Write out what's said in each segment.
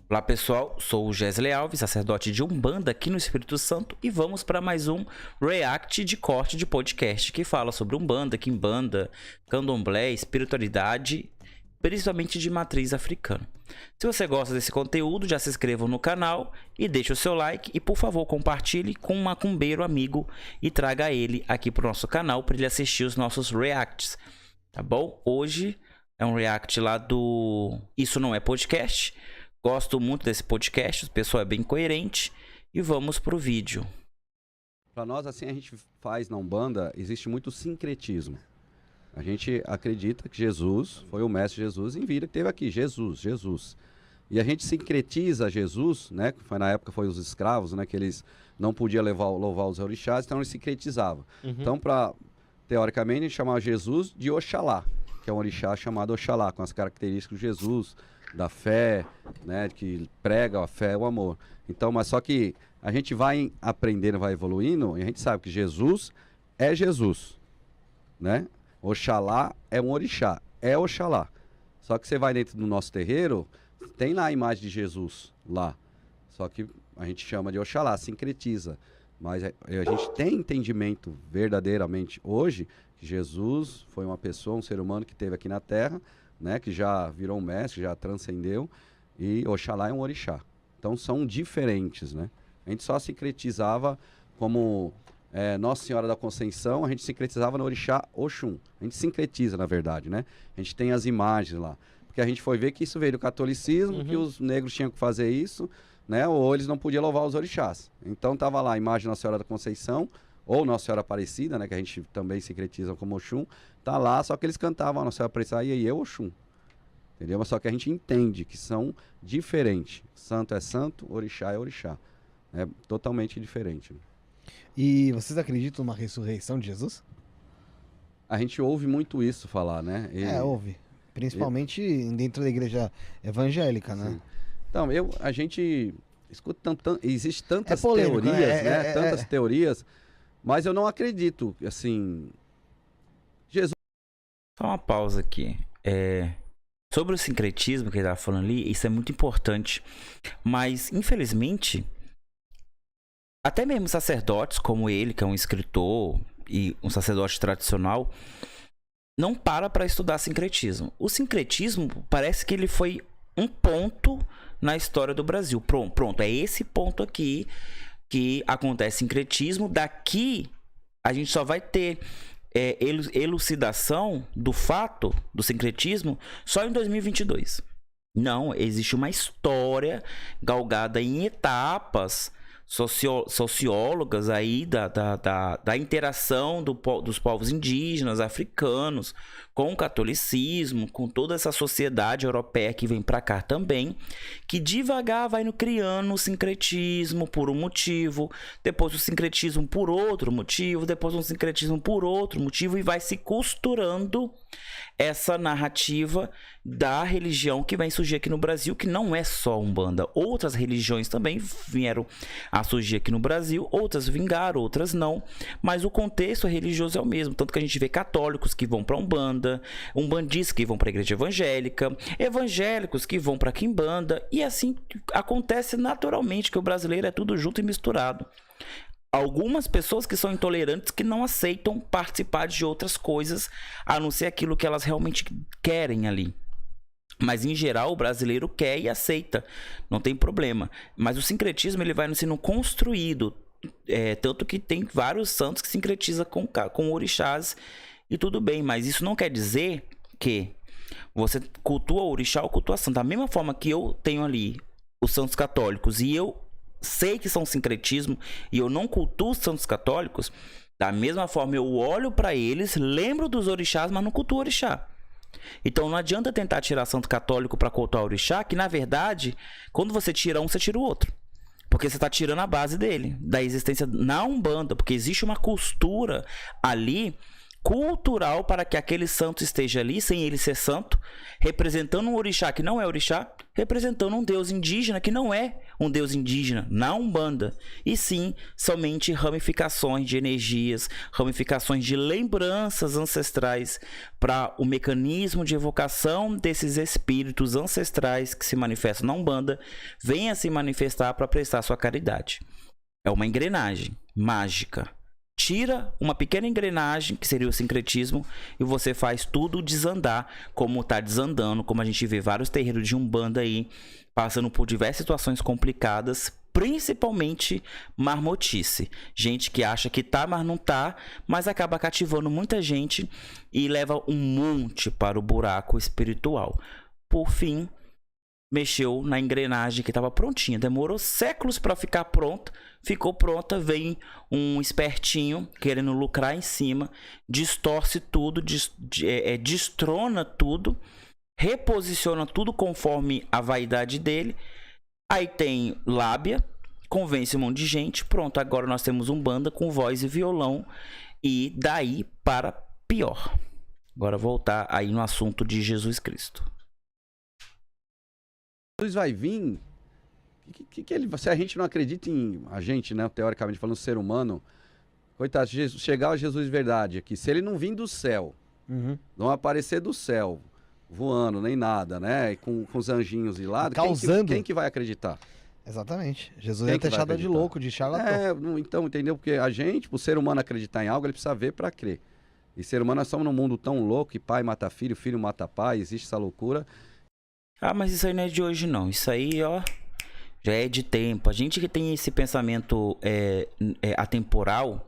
Olá pessoal, sou o Gesley Alves, sacerdote de Umbanda aqui no Espírito Santo e vamos para mais um react de corte de podcast que fala sobre Umbanda, Quimbanda, Candomblé, espiritualidade, principalmente de matriz africana. Se você gosta desse conteúdo, já se inscreva no canal e deixe o seu like e por favor compartilhe com um macumbeiro amigo e traga ele aqui para o nosso canal para ele assistir os nossos reacts, tá bom? Hoje é um react lá do Isso Não É Podcast. Gosto muito desse podcast, o pessoal é bem coerente e vamos pro vídeo. Para nós, assim, a gente faz na Umbanda, existe muito sincretismo. A gente acredita que Jesus foi o Mestre Jesus em vida que teve aqui, Jesus. E a gente sincretiza Jesus, né, que foi, na época foi os escravos, né, que eles não podiam louvar os orixás, então eles sincretizavam. Então, teoricamente, a gente chamava Jesus de Oxalá, que é um orixá chamado Oxalá, com as características de Jesus, da fé, né, que prega a fé e o amor. Então, mas só que a gente vai aprendendo, vai evoluindo, e a gente sabe que Jesus é Jesus, né? Oxalá é um orixá, é Oxalá. Só que você vai dentro do nosso terreiro, tem lá a imagem de Jesus lá. Só que a gente chama de Oxalá, sincretiza. Mas a gente tem entendimento verdadeiramente hoje que Jesus foi uma pessoa, um ser humano que esteve aqui na Terra, né, que já virou um mestre, já transcendeu, e Oxalá é um orixá. Então são diferentes, né? A gente só sincretizava como Nossa Senhora da Conceição, a gente sincretizava no orixá Oxum. A gente sincretiza, na verdade, né? A gente tem as imagens lá. Porque a gente foi ver que isso veio do catolicismo, que os negros tinham que fazer isso, né? Ou eles não podiam louvar os orixás. Então tava lá a imagem da Nossa Senhora da Conceição, ou Nossa Senhora Aparecida, né, que a gente também sincretiza como Oxum, tá lá, só que eles cantavam a Nossa Senhora Aparecida e aí Oxum. Entendeu? Mas só que a gente entende que são diferentes. Santo é santo, orixá é orixá. É totalmente diferente. E vocês acreditam numa ressurreição de Jesus? A gente ouve muito isso falar, né? Ouve. Principalmente dentro da igreja evangélica, né? Sim. Então, a gente escuta existe tantas polêmico, teorias, né? Tantas teorias, mas eu não acredito, assim, Jesus... Só uma pausa aqui. Sobre o sincretismo que ele estava falando ali, isso é muito importante. Mas, infelizmente, até mesmo sacerdotes como ele, que é um escritor e um sacerdote tradicional, não para estudar sincretismo. O sincretismo parece que ele foi um ponto na história do Brasil. Pronto, é esse ponto aqui que acontece sincretismo. Daqui a gente só vai ter elucidação do fato do sincretismo só em 2022. Não, existe uma história galgada em etapas sociólogas aí da interação dos povos indígenas, africanos, com o catolicismo, com toda essa sociedade europeia que vem para cá também, que devagar vai criando o sincretismo por um motivo, depois o sincretismo por outro motivo, depois um sincretismo por outro motivo, e vai se costurando essa narrativa da religião que vem surgir aqui no Brasil, que não é só Umbanda. Outras religiões também vieram a surgir aqui no Brasil, outras vingaram, outras não, mas o contexto religioso é o mesmo, tanto que a gente vê católicos que vão para Umbanda, umbandistas que vão para a igreja evangélica, evangélicos que vão para Quimbanda, e assim acontece naturalmente, que o brasileiro é tudo junto e misturado. Algumas pessoas que são intolerantes, que não aceitam participar de outras coisas a não ser aquilo que elas realmente querem ali. Mas em geral o brasileiro quer e aceita, não tem problema. Mas o sincretismo ele vai sendo construído, tanto que tem vários santos que sincretizam com orixás e tudo bem. Mas isso não quer dizer que você cultua o orixá ou cultua santo. Da mesma forma que eu tenho ali os santos católicos e eu sei que são sincretismo e eu não cultuo os santos católicos, da mesma forma eu olho para eles, lembro dos orixás, mas não cultuo o orixá. Então não adianta tentar tirar santo católico para cultuar o orixá, que na verdade, quando você tira um, você tira o outro. Porque você está tirando a base dele, da existência na Umbanda, porque existe uma costura ali cultural para que aquele santo esteja ali, sem ele ser santo, representando um orixá que não é orixá, representando um deus indígena que não é um deus indígena na Umbanda, e sim somente ramificações de energias, ramificações de lembranças ancestrais para o mecanismo de evocação desses espíritos ancestrais que se manifestam na Umbanda, venha se manifestar para prestar sua caridade. É uma engrenagem mágica. Tira uma pequena engrenagem, que seria o sincretismo, e você faz tudo desandar, como está desandando, como a gente vê vários terreiros de Umbanda aí, passando por diversas situações complicadas, principalmente marmotice. Gente que acha que tá, mas não tá, mas acaba cativando muita gente e leva um monte para o buraco espiritual. Por fim, mexeu na engrenagem que estava prontinha. Demorou séculos para ficar pronta. Ficou pronta, vem um espertinho querendo lucrar em cima, distorce tudo, destrona tudo, reposiciona tudo conforme a vaidade dele. Aí tem lábia, convence um monte de gente. Pronto, agora nós temos Umbanda com voz e violão. E daí para pior. Agora voltar aí no assunto de Jesus Cristo. Jesus vai vir, se a gente não acredita em a gente, né, teoricamente falando, ser humano, coitado, chegar a Jesus verdade aqui, se ele não vir do céu, não aparecer do céu, voando, nem nada, né, com os anjinhos de lado, causando. Quem que vai acreditar? Exatamente. Jesus é taxado de louco, de charlatão. Então, entendeu? Porque a gente, o ser humano acreditar em algo, ele precisa ver para crer. E ser humano, nós estamos num mundo tão louco que pai mata filho, filho mata pai, existe essa loucura. Ah, mas isso aí não é de hoje não. Isso aí, ó, já é de tempo. A gente que tem esse pensamento atemporal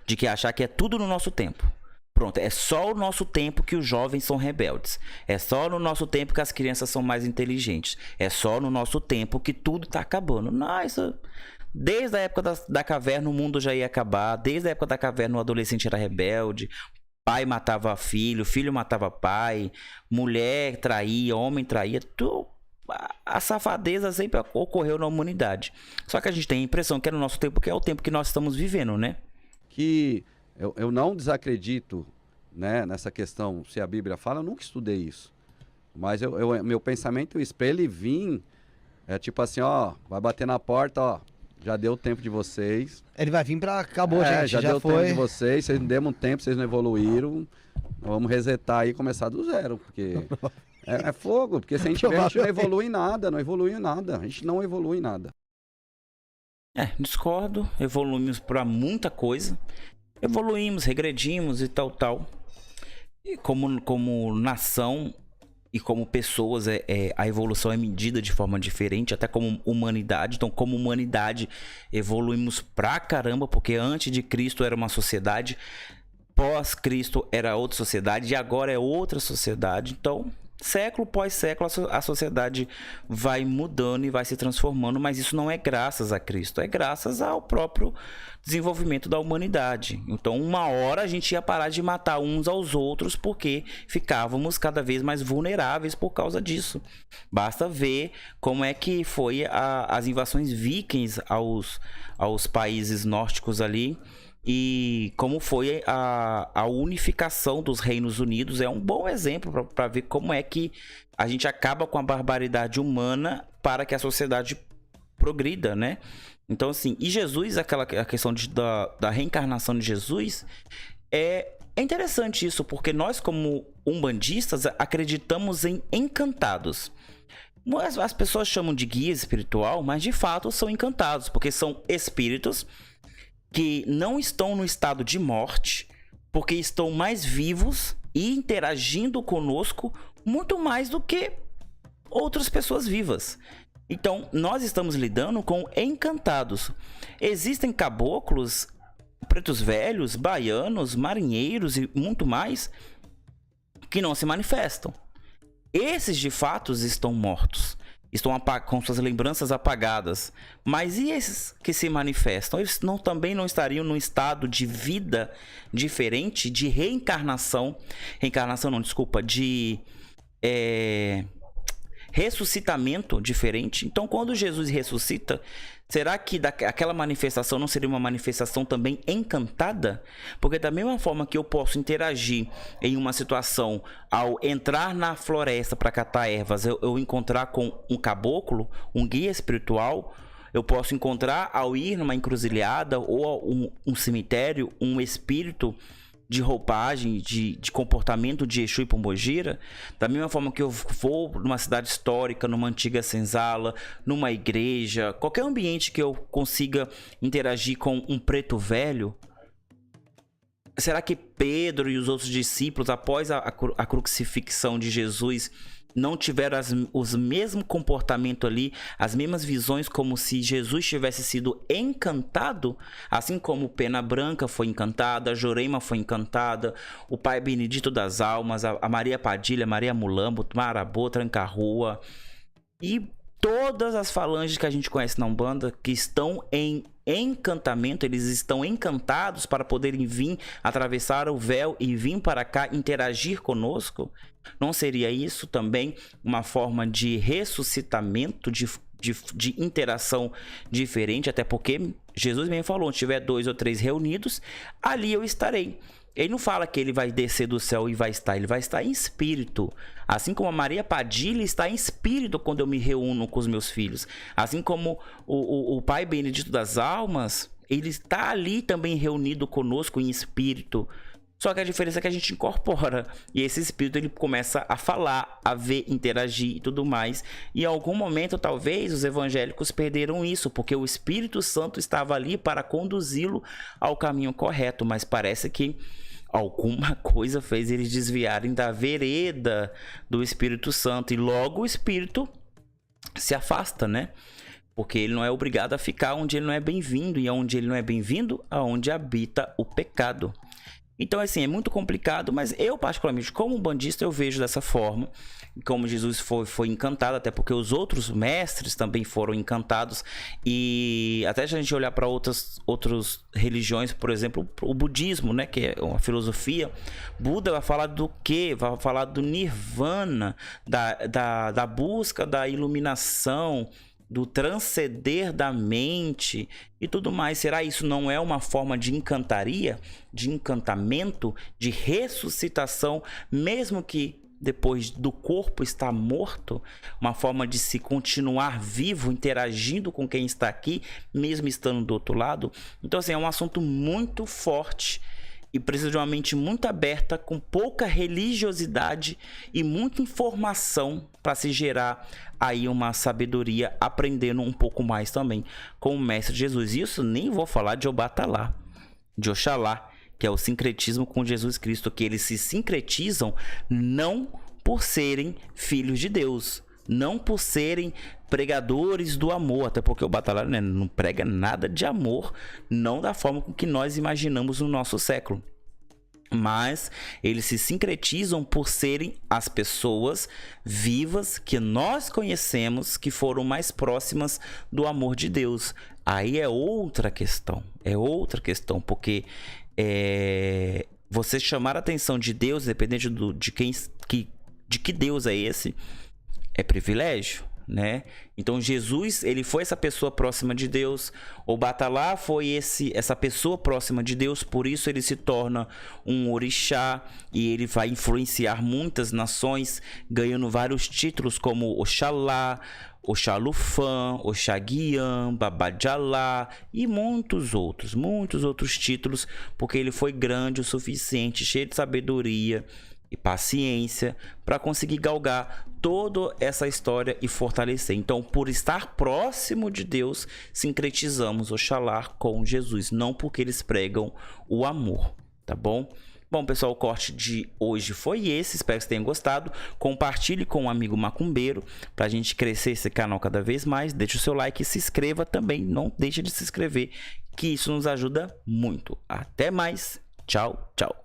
de que achar que é tudo no nosso tempo. Pronto, é só o nosso tempo que os jovens são rebeldes. É só no nosso tempo que as crianças são mais inteligentes. É só no nosso tempo que tudo tá acabando. Não, isso... Desde a época da caverna o mundo já ia acabar. Desde a época da caverna o adolescente era rebelde. Pai matava filho, filho matava pai, mulher traía, homem traía. A safadeza sempre ocorreu na humanidade. Só que a gente tem a impressão que é no nosso tempo, que é o tempo que nós estamos vivendo, né? Que eu não desacredito, né, nessa questão, se a Bíblia fala, eu nunca estudei isso. Mas meu pensamento, para ele vir, é tipo assim, ó, vai bater na porta, ó. Já deu tempo de vocês. Ele vai vir pra... Acabou, gente. Já deu foi. tempo de vocês. Vocês não deram um tempo, vocês não evoluíram. Vamos resetar aí e começar do zero. Porque é fogo. Porque se a gente vê, a gente não evolui em nada. Não evolui em nada. A gente não evolui em nada. Discordo. Evoluímos pra muita coisa. Evoluímos, regredimos e tal. E como nação... E como pessoas, a evolução é medida de forma diferente, até como humanidade. Então, como humanidade, evoluímos pra caramba, porque antes de Cristo era uma sociedade, pós-Cristo era outra sociedade, e agora é outra sociedade. Então, século pós século, a sociedade vai mudando e vai se transformando, mas isso não é graças a Cristo, é graças ao próprio desenvolvimento da humanidade. Então, uma hora a gente ia parar de matar uns aos outros porque ficávamos cada vez mais vulneráveis por causa disso. Basta ver como é que foi as invasões vikings aos países nórdicos ali, e como foi a unificação dos Reinos Unidos. É um bom exemplo para ver como é que a gente acaba com a barbaridade humana para que a sociedade progrida, né? Então, assim, e Jesus, a questão da reencarnação de Jesus, é interessante isso, porque nós, como umbandistas, acreditamos em encantados. As pessoas chamam de guia espiritual, mas de fato são encantados, porque são espíritos que não estão no estado de morte, porque estão mais vivos e interagindo conosco muito mais do que outras pessoas vivas. Então, nós estamos lidando com encantados. Existem caboclos, pretos velhos, baianos, marinheiros e muito mais que não se manifestam. Esses, de fato, estão mortos. Estão com suas lembranças apagadas. Mas e esses que se manifestam? Eles também não estariam num estado de vida diferente, de reencarnação. Reencarnação não, desculpa, de ressuscitamento diferente. Então, quando Jesus ressuscita, será que aquela manifestação não seria uma manifestação também encantada? Porque da mesma forma que eu posso interagir em uma situação ao entrar na floresta para catar ervas, eu encontrar com um caboclo, um guia espiritual, eu posso encontrar ao ir numa encruzilhada ou um cemitério, um espírito de roupagem, de comportamento de Exu e Pombogira. Da mesma forma que eu vou numa cidade histórica, numa antiga senzala, numa igreja, qualquer ambiente que eu consiga interagir com um preto velho, será que Pedro e os outros discípulos, após a crucifixão de Jesus, não tiveram os mesmos comportamentos ali, as mesmas visões, como se Jesus tivesse sido encantado, assim como Pena Branca foi encantada, a Jurema foi encantada, o Pai Benedito das Almas, a Maria Padilha, Maria Mulambo, Marabô, Tranca-Rua e todas as falanges que a gente conhece na Umbanda que estão em encantamento, eles estão encantados para poderem vir atravessar o véu e vir para cá interagir conosco. Não seria isso também uma forma de ressuscitamento, de interação diferente? Até porque Jesus mesmo falou, onde tiver 2 ou 3 reunidos, ali eu estarei. Ele não fala que ele vai descer do céu e vai estar, ele vai estar em espírito. Assim como a Maria Padilha está em espírito quando eu me reúno com os meus filhos. Assim como o Pai Benedito das Almas, ele está ali também reunido conosco em espírito. Só que a diferença é que a gente incorpora. E esse espírito ele começa a falar, a ver, interagir e tudo mais. E em algum momento, talvez, os evangélicos perderam isso, porque o Espírito Santo estava ali para conduzi-lo ao caminho correto. Mas parece que alguma coisa fez eles desviarem da vereda do Espírito Santo. E logo o Espírito se afasta, né? Porque ele não é obrigado a ficar onde ele não é bem-vindo. E onde ele não é bem-vindo, aonde habita o pecado. Então, assim, é muito complicado, mas eu, particularmente, como bandista, eu vejo dessa forma. Como Jesus foi encantado, até porque os outros mestres também foram encantados. E até se a gente olhar para outras religiões, por exemplo, o budismo, né, que é uma filosofia, Buda vai falar do quê? Vai falar do nirvana, da busca da iluminação, do transcender da mente e tudo mais. Será isso não é uma forma de encantaria, de encantamento, de ressuscitação, mesmo que depois do corpo estar morto? Uma forma de se continuar vivo, interagindo com quem está aqui, mesmo estando do outro lado? Então, assim, é um assunto muito forte e precisa de uma mente muito aberta, com pouca religiosidade e muita informação para se gerar aí uma sabedoria, aprendendo um pouco mais também com o Mestre Jesus. Isso nem vou falar de Obatalá, de Oxalá, que é o sincretismo com Jesus Cristo, que eles se sincretizam não por serem filhos de Deus, não por serem pregadores do amor, até porque o Obatalá, né, não prega nada de amor, não da forma com que nós imaginamos no nosso século. Mas eles se sincretizam por serem as pessoas vivas que nós conhecemos, que foram mais próximas do amor de Deus. Aí é outra questão, porque você chamar a atenção de Deus, dependente de que Deus é esse, é privilégio, né? Então Jesus, ele foi essa pessoa próxima de Deus. Obatalá foi essa pessoa próxima de Deus, por isso ele se torna um orixá e ele vai influenciar muitas nações, ganhando vários títulos como Oxalá, Oxalufã, Oxaguiã, Babadjalá e muitos outros títulos, porque ele foi grande o suficiente, cheio de sabedoria e paciência para conseguir galgar toda essa história e fortalecer. Então, por estar próximo de Deus, sincretizamos Oxalá com Jesus, não porque eles pregam o amor, tá bom? Bom, pessoal, o corte de hoje foi esse. Espero que vocês tenham gostado. Compartilhe com um amigo macumbeiro para a gente crescer esse canal cada vez mais. Deixe o seu like e se inscreva também. Não deixe de se inscrever, que isso nos ajuda muito. Até mais. Tchau, tchau.